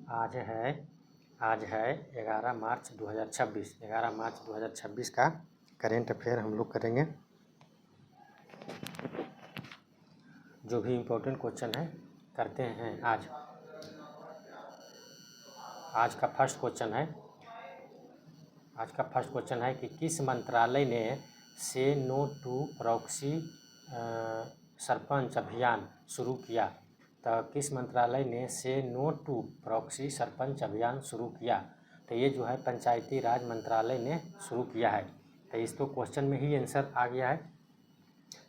आज है 11 मार्च 2026। 11 मार्च 2026 का करेंट अफेयर हम लोग करेंगे। जो भी इम्पोर्टेंट क्वेश्चन है करते हैं आज का फर्स्ट क्वेश्चन है कि किस मंत्रालय ने से नो टू प्रॉक्सी सरपंच अभियान शुरू किया। तो किस मंत्रालय ने से नो टू प्रॉक्सी सरपंच अभियान शुरू किया, तो ये जो है पंचायती राज मंत्रालय ने शुरू किया है। तो इसको क्वेश्चन में ही आंसर आ गया है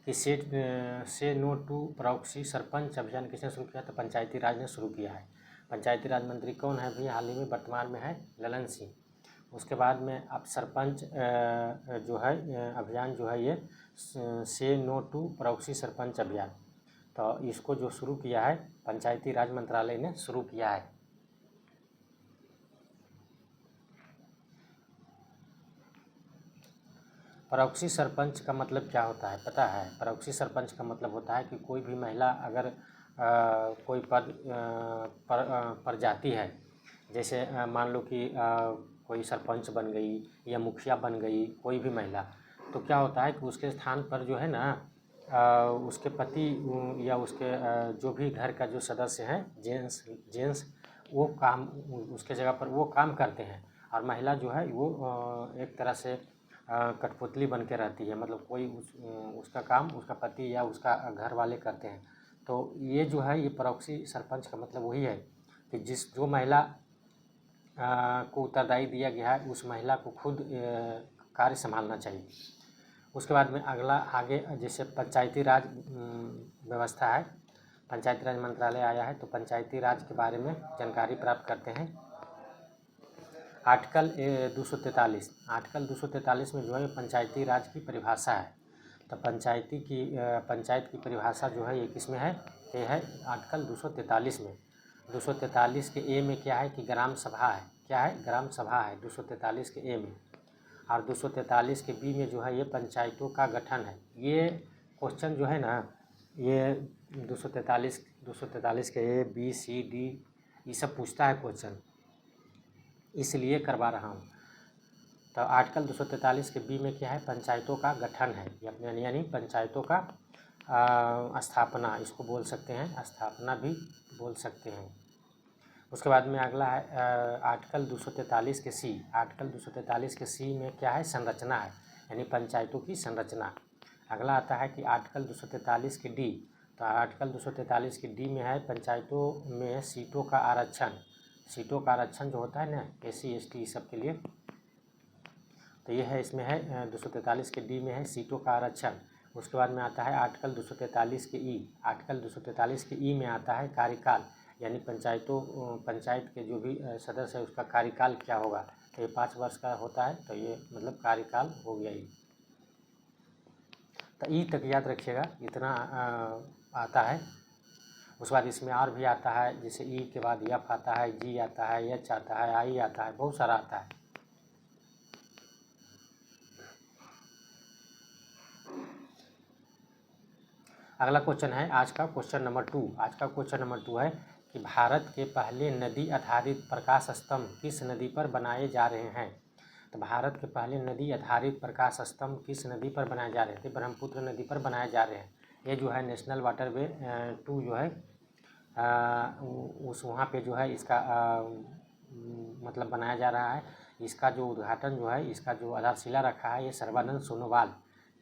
कि से नो टू प्रॉक्सी सरपंच अभियान किसने शुरू किया, तो पंचायती राज ने शुरू किया है। पंचायती राज मंत्री कौन है भी, हाल ही में वर्तमान में है ललन सिंह। उसके बाद में अब सरपंच जो है अभियान जो है ये से नो टू प्रॉक्सी सरपंच अभियान, तो इसको जो शुरू किया है पंचायती राज मंत्रालय ने शुरू किया है। प्रॉक्सी सरपंच का मतलब क्या होता है पता है? प्रॉक्सी सरपंच का मतलब होता है कि कोई भी महिला अगर कोई पद पर जाती है, जैसे मान लो कि कोई सरपंच बन गई या मुखिया बन गई कोई भी महिला, तो क्या होता है कि उसके स्थान पर जो है ना उसके पति या उसके जो भी घर का जो सदस्य हैं जेंट्स वो काम उसके जगह पर वो काम करते हैं, और महिला जो है वो एक तरह से कठपुतली बन के रहती है। मतलब कोई उसका काम उसका पति या उसका घर वाले करते हैं। तो ये जो है ये प्रॉक्सी सरपंच का मतलब वही है कि जो महिला को उत्तरदायी दिया गया है उस महिला को खुद कार्य संभालना चाहिए। उसके बाद में अगला आगे जैसे पंचायती राज व्यवस्था है, पंचायती राज मंत्रालय आया है, तो पंचायती राज के बारे में जानकारी प्राप्त करते हैं। आर्टिकल 243 में जो है पंचायती राज की परिभाषा है। तो पंचायत की परिभाषा जो है ये किस में है, ये है आर्टिकल 243 में। 243 के ए में क्या है कि ग्राम सभा है, क्या है ग्राम सभा है 243 के ए में, और 243 के बी में जो है ये पंचायतों का गठन है। ये क्वेश्चन जो है ना ये 243 के ए बी सी डी ये सब पूछता है क्वेश्चन, इसलिए करवा रहा हूँ। तो आर्टिकल 243 के बी में क्या है, पंचायतों का गठन है, यानी पंचायतों का स्थापना इसको बोल सकते हैं, स्थापना भी बोल सकते हैं। उसके बाद में अगला है आर्टिकल 243 के सी। आर्टिकल 243 के सी में क्या है, संरचना है, यानी पंचायतों की संरचना। अगला आता है कि आर्टिकल 243 के डी। तो आर्टिकल 243 के डी में है पंचायतों में सीटों का आरक्षण। सीटों का आरक्षण जो होता है ना SC ST सब के लिए, तो ये है इसमें है 243 के डी में है सीटों का आरक्षण। उसके बाद में आता है आर्टिकल 243 के ई। आर्टिकल 243 के ई में आता है कार्यकाल, यानी पंचायत के जो भी सदस्य है उसका कार्यकाल क्या होगा, तो ये 5 वर्ष का होता है, तो ये मतलब कार्यकाल हो गया ये। तो ई तक याद रखिएगा, इतना आता है। उसके बाद इसमें और भी आता है, जैसे ई के बाद एफ आता है, जी आता है, एच आता है, आई आता है, बहुत सारा आता है। अगला क्वेश्चन है आज का क्वेश्चन नंबर 2। आज का क्वेश्चन नंबर 2 है कि भारत के पहले नदी आधारित प्रकाश स्तंभ किस नदी पर बनाए जा रहे हैं। तो भारत के पहले नदी आधारित प्रकाश स्तंभ किस नदी पर बनाए जा रहे थे, ब्रह्मपुत्र नदी पर बनाए जा रहे हैं। ये जो है नेशनल वाटरवे 2 जो है उस वहाँ पे जो है इसका मतलब बनाया जा रहा है। इसका जो उद्घाटन जो है, इसका जो आधारशिला रखा है ये सर्बानंद सोनोवाल,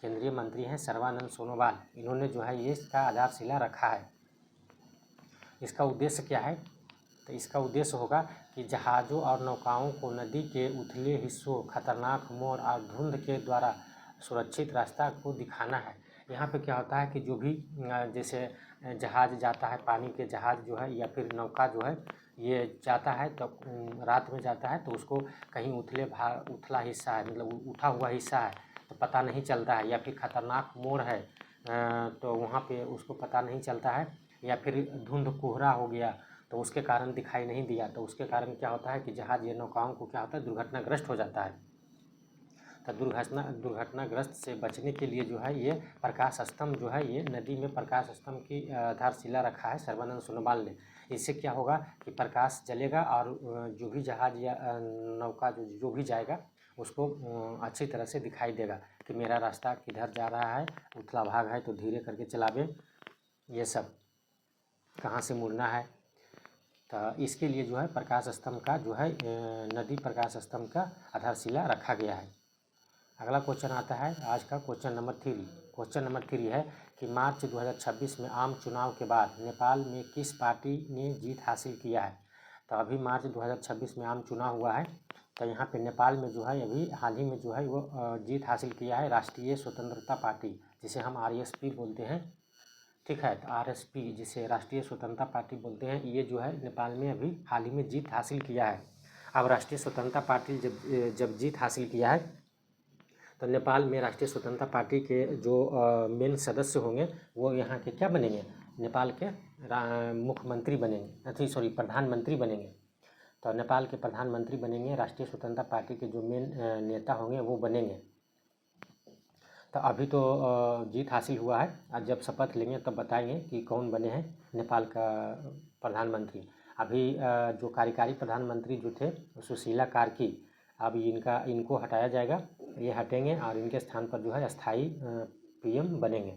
केंद्रीय मंत्री हैं सर्बानंद सोनोवाल, इन्होंने जो है ये इसका आधारशिला रखा है। इसका उद्देश्य क्या है, तो इसका उद्देश्य होगा कि जहाज़ों और नौकाओं को नदी के उथले हिस्सों, खतरनाक मोड़ और धुंध के द्वारा सुरक्षित रास्ता को दिखाना है। यहाँ पे क्या होता है कि जो भी जैसे जहाज़ जाता है, पानी के जहाज़ जो है या फिर नौका जो है ये जाता है, तो रात में जाता है तो उसको कहीं उथला हिस्सा है, मतलब उठा हुआ हिस्सा है तो पता नहीं चलता है, या फिर खतरनाक मोड़ है तो वहाँ पे उसको पता नहीं चलता है, या फिर धुंध कोहरा हो गया तो उसके कारण दिखाई नहीं दिया, तो उसके कारण क्या होता है कि जहाज़ या नौकाओं को क्या होता है दुर्घटनाग्रस्त हो जाता है। तो दुर्घटनाग्रस्त से बचने के लिए जो है ये प्रकाश स्तंभ जो है ये नदी में प्रकाश स्तंभ की आधारशिला रखा है सर्बानंद सोनोवाल ने। इससे क्या होगा कि प्रकाश जलेगा और जो भी जहाज या नौका जो भी जाएगा उसको अच्छी तरह से दिखाई देगा कि मेरा रास्ता किधर जा रहा है, उथला भाग है तो धीरे करके चलावे, ये सब कहाँ से मुड़ना है। तो इसके लिए जो है प्रकाश स्तंभ का जो है नदी प्रकाश स्तंभ का आधारशिला रखा गया है। अगला क्वेश्चन आता है आज का क्वेश्चन नंबर 3। क्वेश्चन नंबर 3 है कि मार्च 2026 में आम चुनाव के बाद नेपाल में किस पार्टी ने जीत हासिल किया है। तो अभी मार्च 2026 में आम चुनाव हुआ है, तो यहाँ पे नेपाल में जो है अभी हाल ही में जो है वो जीत हासिल किया है राष्ट्रीय स्वतंत्रता पार्टी, जिसे हम RSP बोलते हैं। ठीक है, तो RSP जिसे राष्ट्रीय स्वतंत्रता पार्टी बोलते हैं, ये जो है नेपाल में अभी हाल ही में जीत हासिल किया है। अब राष्ट्रीय स्वतंत्रता पार्टी जब जीत हासिल किया है तो नेपाल में राष्ट्रीय स्वतंत्रता पार्टी के जो मेन सदस्य होंगे वो यहाँ के क्या बनेंगे, नेपाल के मुख्यमंत्री बनेंगे, प्रधानमंत्री बनेंगे। तो नेपाल के प्रधानमंत्री बनेंगे, राष्ट्रीय स्वतंत्रता पार्टी के जो मेन नेता होंगे वो बनेंगे। तो अभी तो जीत हासिल हुआ है, आज जब शपथ लेंगे तब बताएंगे कि कौन बने हैं नेपाल का प्रधानमंत्री। अभी जो कार्यकारी प्रधानमंत्री जो थे सुशीला कार्की, अब इनको हटाया जाएगा, ये हटेंगे और इनके स्थान पर जो है अस्थाई PM बनेंगे।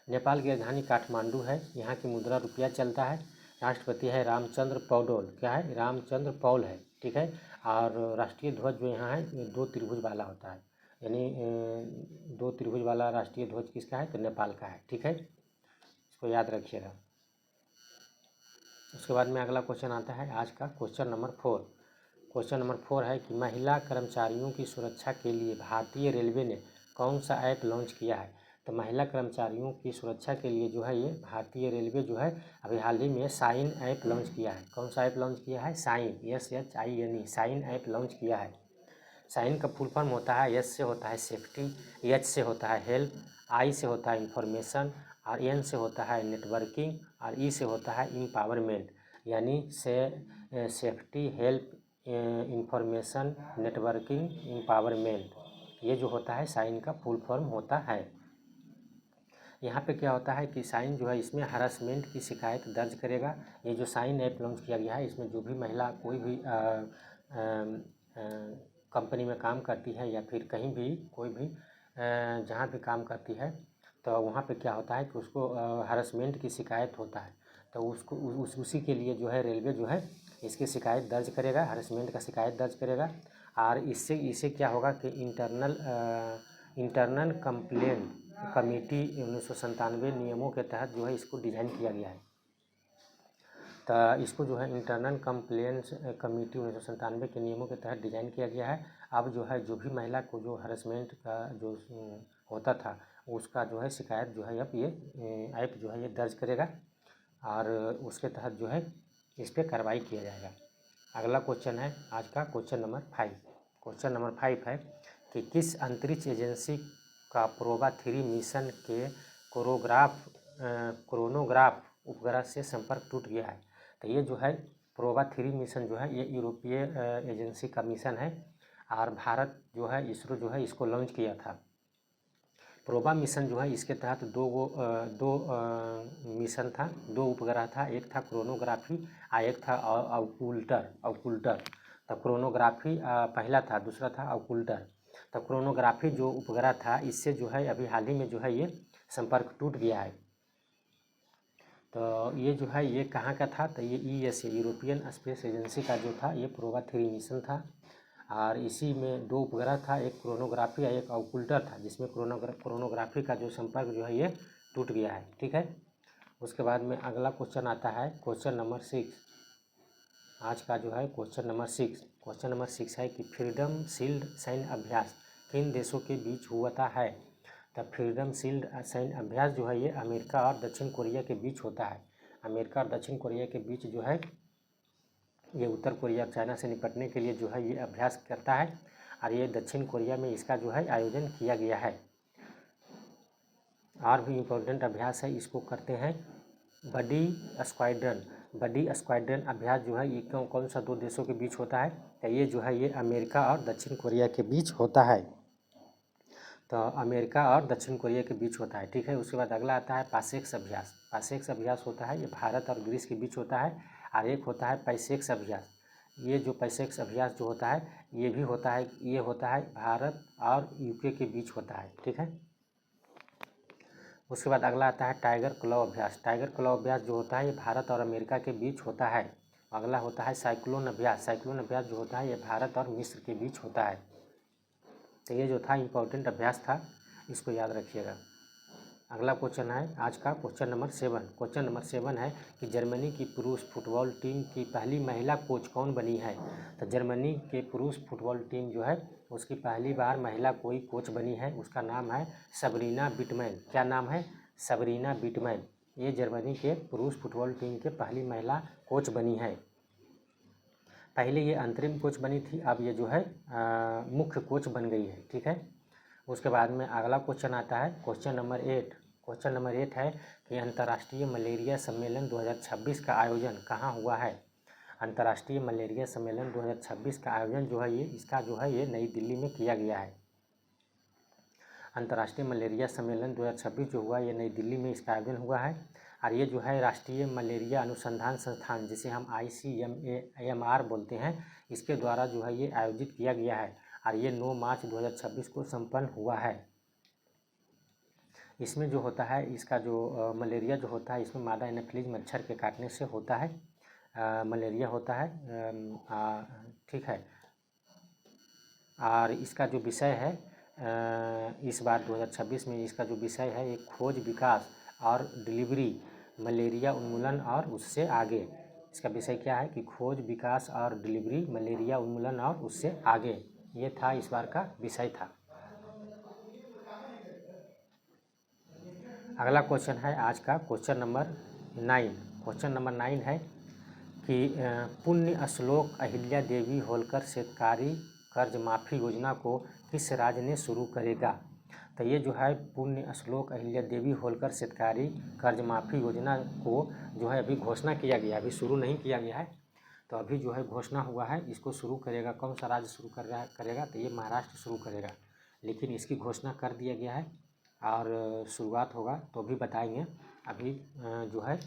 नेपाल की राजधानी काठमांडू है, यहाँ की मुद्रा रुपया चलता है। राष्ट्रपति है रामचंद्र पौडेल, क्या है, रामचंद्र पौल है, ठीक है। और राष्ट्रीय ध्वज जो यहाँ है ये 2 त्रिभुज वाला होता है, यानी 2 त्रिभुज वाला राष्ट्रीय ध्वज किसका है, तो नेपाल का है, ठीक है, इसको याद रखिएगा। उसके बाद में अगला क्वेश्चन आता है आज का क्वेश्चन नंबर 4। क्वेश्चन नंबर 4 है कि महिला कर्मचारियों की सुरक्षा के लिए भारतीय रेलवे ने कौन सा ऐप लॉन्च किया है। तो महिला कर्मचारियों की सुरक्षा के लिए जो है ये भारतीय रेलवे जो है अभी हाल ही में साइन ऐप लॉन्च किया है। कौन सा ऐप लॉन्च किया है, Shine, SHINE, Shine app launch किया है। साइन का फुल फॉर्म होता है, S से होता है सेफ्टी, H से होता है हेल्प, I से होता है इंफॉर्मेशन, और N से होता है नेटवर्किंग, और E से होता है एम्पावरमेंट। यानी safety, help, information, networking, empowerment, ये जो होता है साइन का फुल फॉर्म होता है। यहाँ पे क्या होता है कि साइन जो है इसमें हरासमेंट की शिकायत दर्ज करेगा। ये जो साइन ऐप लॉन्च किया गया है इसमें जो भी महिला कोई भी कंपनी में काम करती है या फिर कहीं भी कोई भी जहाँ भी काम करती है तो वहाँ पे क्या होता है कि उसको हरासमेंट की शिकायत होता है, तो उसको उसी के लिए जो है रेलवे जो है इसकी शिकायत दर्ज करेगा, हरासमेंट का शिकायत दर्ज करेगा। और इससे क्या होगा कि इंटरनल कंप्लेंट कमेटी 1997 नियमों के तहत जो है इसको डिज़ाइन किया गया है। तो इसको जो है इंटरनल कंप्लेंट्स कमेटी 1997 के नियमों के तहत डिज़ाइन किया गया है। अब जो है जो भी महिला को जो हरासमेंट का जो होता था उसका जो है शिकायत जो है अब ये ऐप जो है ये दर्ज करेगा और उसके तहत जो है इस पर कार्रवाई किया जाएगा। अगला क्वेश्चन है आज का क्वेश्चन नंबर 5। क्वेश्चन नंबर 5 है कि किस अंतरिक्ष एजेंसी का प्रोबा 3 मिशन के क्रोनोग्राफ उपग्रह से संपर्क टूट गया है। तो ये जो है प्रोबा 3 मिशन जो है ये यूरोपीय एजेंसी का मिशन है और भारत जो है इसरो जो है इसको लॉन्च किया था। प्रोबा मिशन जो है इसके तहत दो मिशन था, 2 उपग्रह था, एक था क्रोनोग्राफी और एक था ऑकुल्टर। तो क्रोनोग्राफी पहला था, दूसरा था ऑकुल्टर। तो क्रोनोग्राफी जो उपग्रह था इससे जो है अभी हाल ही में जो है ये संपर्क टूट गया है। तो ये जो है ये कहाँ का था, तो ये ESA यूरोपियन स्पेस एजेंसी का जो था ये प्रोबा 3 मिशन था और इसी में 2 उपग्रह था, एक क्रोनोग्राफी और एक ऑकुल्टर था, जिसमें क्रोनोग्राफी का जो संपर्क जो है ये टूट गया है, ठीक है। उसके बाद में अगला क्वेश्चन आता है क्वेश्चन नंबर 6। आज का जो है क्वेश्चन नंबर 6। क्वेश्चन नंबर 6 है कि फ्रीडम शील्ड सैन्य अभ्यास किन देशों के बीच हुआ है। तो फ्रीडम शील्ड सैन्य अभ्यास जो है ये अमेरिका और दक्षिण कोरिया के बीच होता है। अमेरिका और दक्षिण कोरिया के बीच जो है ये उत्तर कोरिया चाइना से निपटने के लिए जो है ये अभ्यास करता है और ये दक्षिण कोरिया में इसका जो है आयोजन किया गया है। और भी इम्पोर्टेंट अभ्यास है, इसको करते हैं बडी स्क्वाड्रन अभ्यास जो है ये कौन सा 2 देशों के बीच होता है, तो ये जो है ये अमेरिका और दक्षिण कोरिया के बीच होता है। तो अमेरिका और दक्षिण कोरिया के बीच होता है, ठीक है। उसके बाद अगला आता है पासेक्स अभ्यास। पासेक्स अभ्यास होता है ये भारत और ग्रीस के बीच होता है। और एक होता है पैसेक्स अभ्यास। ये जो पैसेक्स अभ्यास जो होता है ये भी होता है, ये होता है भारत और यूके के बीच होता है, ठीक है। उसके बाद अगला आता है टाइगर क्लॉ अभ्यास। टाइगर क्लॉ अभ्यास जो होता है ये भारत और अमेरिका के बीच होता है। अगला होता है साइक्लोन अभ्यास। साइक्लोन अभ्यास जो होता है ये भारत और मिस्र के बीच होता है। तो ये जो था इम्पोर्टेंट अभ्यास था, इसको याद रखिएगा। अगला क्वेश्चन है आज का क्वेश्चन नंबर 7। क्वेश्चन नंबर 7 है कि जर्मनी की पुरुष फुटबॉल टीम की पहली महिला कोच कौन बनी है। तो जर्मनी के पुरुष फुटबॉल टीम जो है उसकी पहली बार महिला कोई कोच बनी है, उसका नाम है सबरीना बिटमैन। क्या नाम है? Sabrina Whitman. ये जर्मनी के पुरुष फुटबॉल टीम के पहली महिला कोच बनी है। पहले ये अंतरिम कोच बनी थी, अब ये जो है मुख्य कोच बन गई है, ठीक है। उसके बाद में अगला क्वेश्चन आता है क्वेश्चन नंबर 8। क्वेश्चन नंबर 8 है कि अंतर्राष्ट्रीय मलेरिया सम्मेलन 2026 का आयोजन कहाँ हुआ है। अंतर्राष्ट्रीय मलेरिया सम्मेलन 2026 का आयोजन जो है ये नई दिल्ली में किया गया है। अंतर्राष्ट्रीय मलेरिया सम्मेलन 2026 जो हुआ ये नई दिल्ली में इसका आयोजन हुआ है। और ये जो है राष्ट्रीय मलेरिया अनुसंधान संस्थान, जिसे हम ICMR बोलते हैं, इसके द्वारा जो है ये आयोजित किया गया है। और ये 9 मार्च 2026 को संपन्न हुआ है। इसमें जो होता है इसका जो मलेरिया जो होता है इसमें मादा एनाफिलीज मच्छर के काटने से होता है, मलेरिया होता है, ठीक है। और इसका जो विषय है इस बार 2026 में इसका जो विषय है ये खोज, विकास और डिलीवरी मलेरिया उन्मूलन और उससे आगे। इसका विषय क्या है कि खोज, विकास और डिलीवरी मलेरिया उन्मूलन और उससे आगे। ये था इस बार का विषय था। अगला क्वेश्चन है आज का क्वेश्चन नंबर 9। क्वेश्चन नंबर 9 है कि पुण्य श्लोक अहिल्या देवी होलकर शेतकारी कर्ज माफ़ी योजना को किस राज्य ने शुरू करेगा। तो ये जो है पुण्य श्लोक अहिल्या देवी होलकर शेतकारी कर्ज माफ़ी योजना को जो है अभी घोषणा किया गया, अभी शुरू नहीं किया गया है। तो अभी जो है घोषणा हुआ है, इसको शुरू करेगा कौन सा राज्य शुरू करेगा। तो ये महाराष्ट्र शुरू करेगा, लेकिन इसकी घोषणा कर दिया गया है और शुरुआत होगा तो भी बताएंगे। अभी जो है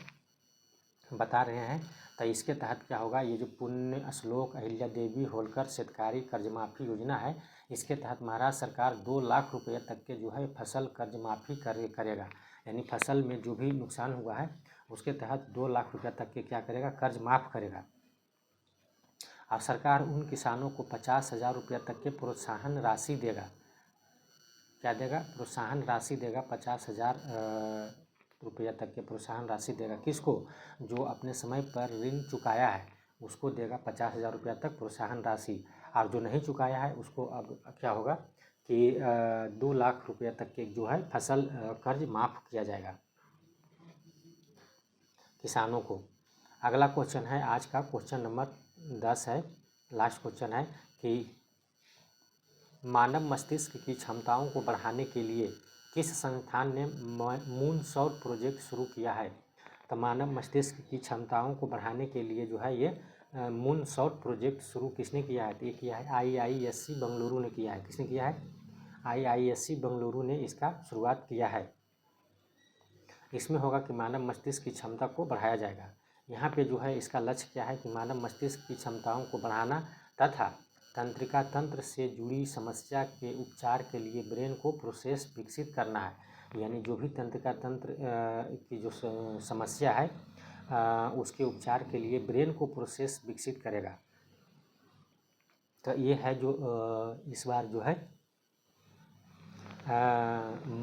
बता रहे हैं। तो इसके तहत क्या होगा, ये जो पुण्य श्लोक अहिल्या देवी होलकर शेतकारी कर्ज माफ़ी योजना है, इसके तहत महाराष्ट्र सरकार 2 लाख रुपये तक के जो है फसल कर्ज माफ़ी करेगा। यानी फसल में जो भी नुकसान हुआ है उसके तहत 2 लाख रुपये तक के क्या करेगा, कर्ज माफ़ करेगा। और सरकार उन किसानों को 50,000 रुपये तक के प्रोत्साहन राशि देगा। क्या देगा? प्रोत्साहन राशि देगा। 50,000 रुपया तक के प्रोत्साहन राशि देगा। किसको? जो अपने समय पर ऋण चुकाया है उसको देगा 50,000 रुपया तक प्रोत्साहन राशि। और जो नहीं चुकाया है उसको अब क्या होगा कि 2 लाख रुपया तक के जो है फसल कर्ज माफ़ किया जाएगा किसानों को। अगला क्वेश्चन है आज का क्वेश्चन नंबर 10 है, लास्ट क्वेश्चन है कि मानव मस्तिष्क की क्षमताओं को बढ़ाने के लिए किस संस्थान ने मून सौर प्रोजेक्ट शुरू किया है। तो मानव मस्तिष्क की क्षमताओं को बढ़ाने के लिए जो है ये मून सौर प्रोजेक्ट शुरू किसने किया है? तो ये किया है IISc बेंगलुरु ने किया है। किसने किया है? IISc बेंगलुरु ने इसका शुरुआत किया है। इसमें होगा कि मानव मस्तिष्क की क्षमता को बढ़ाया जाएगा। यहाँ पे जो है इसका लक्ष्य क्या है कि मानव मस्तिष्क की क्षमताओं को बढ़ाना तथा तंत्रिका तंत्र से जुड़ी समस्या के उपचार के लिए ब्रेन को प्रोसेस विकसित करना है। यानी जो भी तंत्रिका तंत्र की जो समस्या है उसके उपचार के लिए ब्रेन को प्रोसेस विकसित करेगा। तो ये है जो इस बार जो है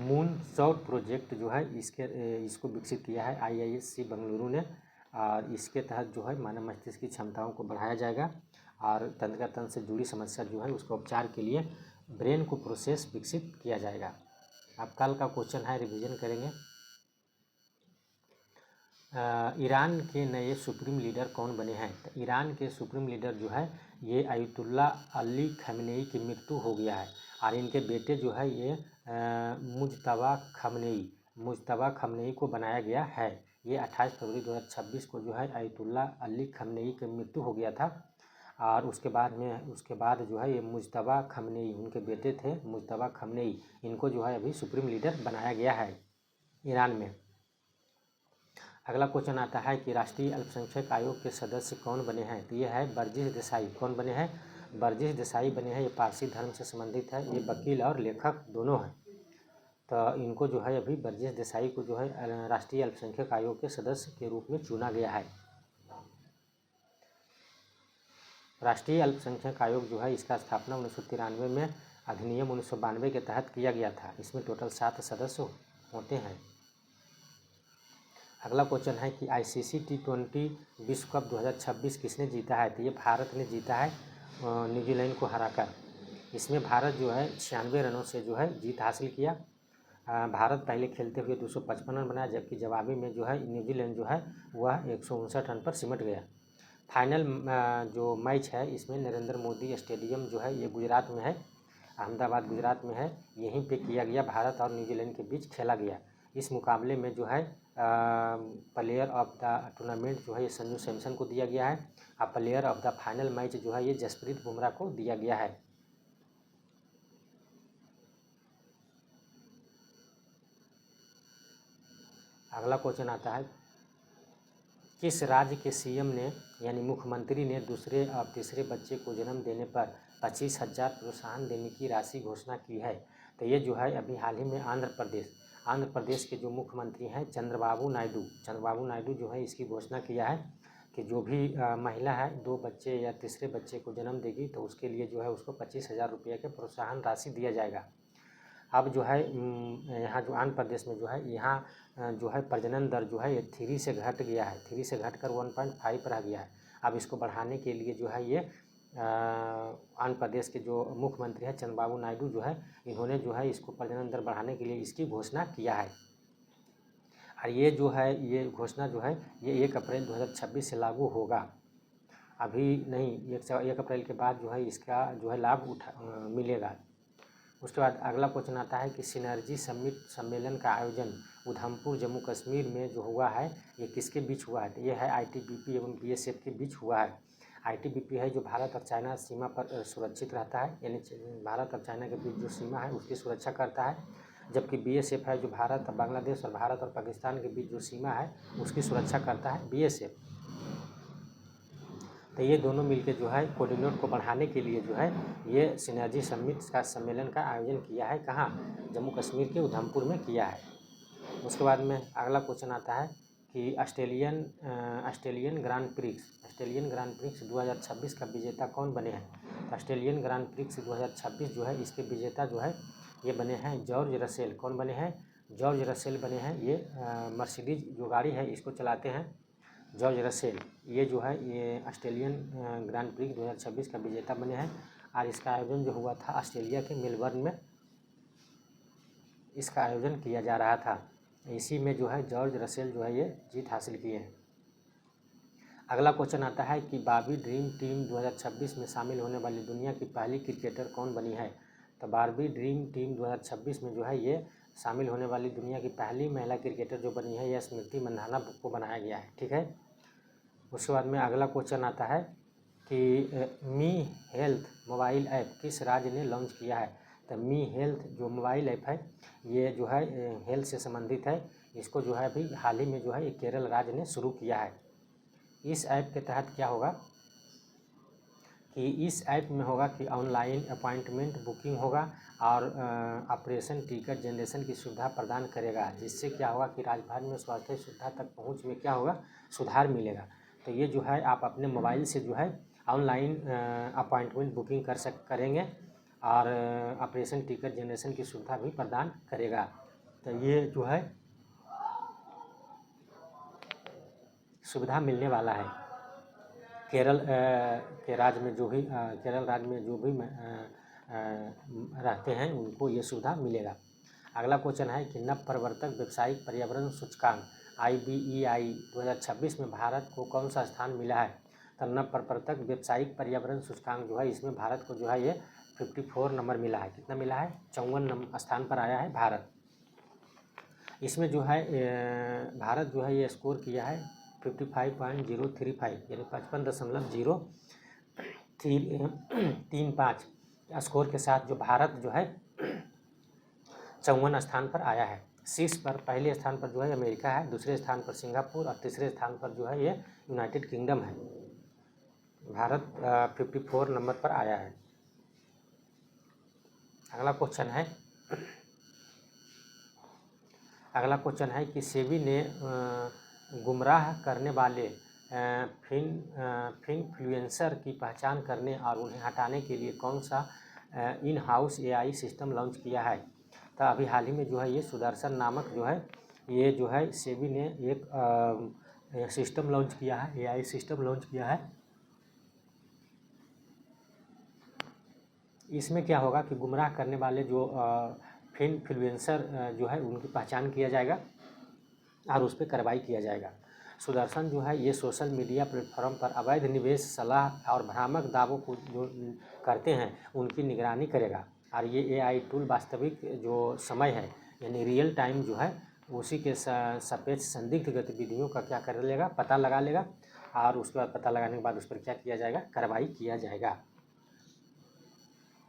मून सौर प्रोजेक्ट जो है इसको विकसित किया है IISc बेंगलुरु ने। और इसके तहत जो है मानव मस्तिष्क की क्षमताओं को बढ़ाया जाएगा और तंत्रिका तंत्र से जुड़ी समस्या जो है उसका उपचार के लिए ब्रेन को प्रोसेस विकसित किया जाएगा। अब कल का क्वेश्चन है, रिवीजन करेंगे। ईरान के नए सुप्रीम लीडर कौन बने हैं। तो ईरान के सुप्रीम लीडर जो है ये अयतुल्ला अली खamenei की मृत्यु हो गया है। और इनके बेटे जो है ये मुज्तबा खamenei को बनाया गया है। ये 28 फरवरी 2026 को जो है अयतुल्ला अली खamenei की मृत्यु हो गया था। और उसके बाद जो है ये मुज्तबा खमनेई, उनके बेटे थे मुज्तबा खमनेई, इनको जो है अभी सुप्रीम लीडर बनाया गया है ईरान में। अगला क्वेश्चन आता है कि राष्ट्रीय अल्पसंख्यक आयोग के सदस्य कौन बने हैं? तो ये है बर्जिश देसाई। कौन बने हैं? बर्जिश देसाई बने हैं। ये पारसी धर्म से संबंधित है, ये वकील और लेखक दोनों हैं। तो इनको जो है अभी बर्जिश देसाई को जो है राष्ट्रीय अल्पसंख्यक आयोग के सदस्य के रूप में चुना गया है। राष्ट्रीय अल्पसंख्यक आयोग जो है इसका स्थापना 1993 में अधिनियम 1992 के तहत किया गया था। इसमें टोटल 7 सदस्य होते हैं। अगला क्वेश्चन है कि ICC T20 विश्व कप 2026 किसने जीता है? तो ये भारत ने जीता है न्यूजीलैंड को हराकर। इसमें भारत जो है 96 रनों से जो है जीत हासिल किया। भारत पहले खेलते हुए 255 रन बनाया, जबकि जवाबी में जो है न्यूजीलैंड जो है वह 159 रन पर सिमट गया। फाइनल जो मैच है इसमें नरेंद्र मोदी स्टेडियम जो है ये गुजरात में है, अहमदाबाद गुजरात में है, यहीं पे किया गया। भारत और न्यूजीलैंड के बीच खेला गया। इस मुकाबले में जो है प्लेयर ऑफ द टूर्नामेंट जो है ये संजू सैमसन को दिया गया है, और player of the final match जो है ये जसप्रीत बुमराह को दिया गया है। अगला क्वेश्चन आता है किस राज्य के CM ने यानी मुख्यमंत्री ने दूसरे और तीसरे बच्चे को जन्म देने पर 25,000 प्रोत्साहन देने की राशि घोषणा की है? तो ये जो है अभी हाल ही में आंध्र प्रदेश के जो मुख्यमंत्री हैं चंद्रबाबू नायडू जो है इसकी घोषणा किया है कि जो भी महिला है 2 बच्चे या तीसरे बच्चे को जन्म देगी तो उसके लिए जो है उसको 25,000 रुपये के प्रोत्साहन राशि दिया जाएगा। अब जो है यहाँ जो आंध्र प्रदेश में जो है यहाँ जो है प्रजनन दर जो है ये 3 से घट गया है, 3 से घटकर 1.5 रह गया है। अब इसको बढ़ाने के लिए जो है ये आंध्र प्रदेश के जो मुख्यमंत्री हैं चंद्रबाबू नायडू जो है इन्होंने जो है इसको प्रजनन दर बढ़ाने के लिए इसकी घोषणा किया है। और ये जो है ये घोषणा जो है ये 1 अप्रैल 2026 से लागू होगा। अभी नहीं, 1 अप्रैल के बाद जो है इसका जो है लाभ मिलेगा। उसके बाद अगला क्वेश्चन आता है कि सिनर्जी समिट सम्मेलन का आयोजन उधमपुर जम्मू कश्मीर में जो हुआ है ये किसके बीच हुआ है? तो ये है ITBP एवं BSF के बीच हुआ है। ITBP है जो भारत और चाइना सीमा पर सुरक्षित रहता है, यानी भारत और चाइना के बीच जो सीमा है उसकी सुरक्षा करता है, जबकि BSF है जो भारत और बांग्लादेश और भारत और पाकिस्तान के बीच जो सीमा है उसकी सुरक्षा करता है BSF। तो ये दोनों मिलकर जो है कोऑर्डिनेट को बढ़ाने के लिए जो है ये सिनर्जी समिट का सम्मेलन का आयोजन किया है। कहाँ? जम्मू कश्मीर के उधमपुर में किया है। उसके बाद में अगला क्वेश्चन आता है कि ऑस्ट्रेलियन ग्रांड प्रिक्स 2026 का विजेता कौन बने हैं? ऑस्ट्रेलियन ग्रांड प्रिक्स 2026 जो है इसके विजेता जो है ये बने हैं जॉर्ज रसेल। कौन बने हैं? जॉर्ज रसेल बने हैं। ये मर्सिडीज जो गाड़ी है इसको चलाते हैं जॉर्ज रसेल। ये जो है ये ऑस्ट्रेलियन ग्रांड प्रिक्स 2026 का विजेता बने हैं। और इसका आयोजन जो हुआ था ऑस्ट्रेलिया के मेलबर्न में इसका आयोजन किया जा रहा था। इसी में जो है जॉर्ज रसेल जो है ये जीत हासिल किए हैं। अगला क्वेश्चन आता है कि बारबी ड्रीम टीम 2026 में शामिल होने वाली दुनिया की पहली क्रिकेटर कौन बनी है? तो बारबी ड्रीम टीम 2026 में जो है ये शामिल होने वाली दुनिया की पहली महिला क्रिकेटर जो बनी है यह स्मृति मंधाना को बनाया गया है। ठीक है। उसके बाद में अगला क्वेश्चन आता है कि मी हेल्थ मोबाइल ऐप किस राज्य ने लॉन्च किया है? तो मी हेल्थ जो मोबाइल ऐप है ये जो है हेल्थ से संबंधित है। इसको जो है अभी हाल ही में जो है ये केरल राज्य ने शुरू किया है। इस ऐप के तहत क्या होगा कि इस ऐप में होगा कि ऑनलाइन अपॉइंटमेंट बुकिंग होगा और ऑपरेशन टिकट जनरेशन की सुविधा प्रदान करेगा, जिससे क्या होगा कि राज्य भर में स्वास्थ्य सुविधा तक पहुंच में क्या होगा सुधार मिलेगा। तो ये जो है आप अपने मोबाइल से जो है ऑनलाइन अपॉइंटमेंट बुकिंग करेंगे और ऑपरेशन टिकट जनरेशन की सुविधा भी प्रदान करेगा। तो ये जो है सुविधा मिलने वाला है केरल के राज्य में जो भी केरल राज्य में जो भी रहते हैं उनको ये सुविधा मिलेगा। अगला क्वेश्चन है कि नव प्रवर्तक व्यावसायिक पर्यावरण सूचकांक IBEI 2026 में भारत को कौन सा स्थान मिला है? तो नव प्रवर्तक व्यावसायिक पर्यावरण सूचकांक जो है इसमें भारत को जो है ये 54 नंबर मिला है। कितना मिला है? 54 स्थान पर आया है भारत। इसमें जो है भारत जो है ये स्कोर किया है 55.035 यानी 55.0 3-5 स्कोर के साथ जो भारत जो है 54 स्थान पर आया है। शीर्ष पर पहले स्थान पर जो है अमेरिका है, दूसरे स्थान पर सिंगापुर और तीसरे स्थान पर जो है ये यूनाइटेड किंगडम है। भारत 54 नंबर पर आया है। अगला क्वेश्चन है कि सेबी ने गुमराह करने वाले फिनफ्लुएंसर की पहचान करने और उन्हें हटाने के लिए कौन सा in house AI system launch किया है। तो अभी हाल ही में जो है ये सुदर्शन नामक जो है ये जो है सेबी ने एक सिस्टम लॉन्च किया है, एआई सिस्टम लॉन्च किया है। इसमें क्या होगा कि गुमराह करने वाले जो फिनफ्लुएंसर जो है उनकी पहचान किया जाएगा और उस पर कार्रवाई किया जाएगा। सुदर्शन जो है ये सोशल मीडिया प्लेटफॉर्म पर अवैध निवेश सलाह और भ्रामक दावों को जो करते हैं उनकी निगरानी करेगा और ये एआई टूल वास्तविक जो समय है यानी रियल टाइम जो है उसी के सापेक्ष संदिग्ध गतिविधियों का क्या कर लेगा, पता लगा लेगा और उसके बाद पता लगाने के बाद उस पर क्या किया जाएगा, कार्रवाई किया जाएगा।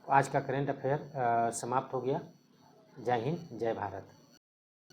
आज का करेंट अफेयर समाप्त हो गया। जय हिंद, जय भारत।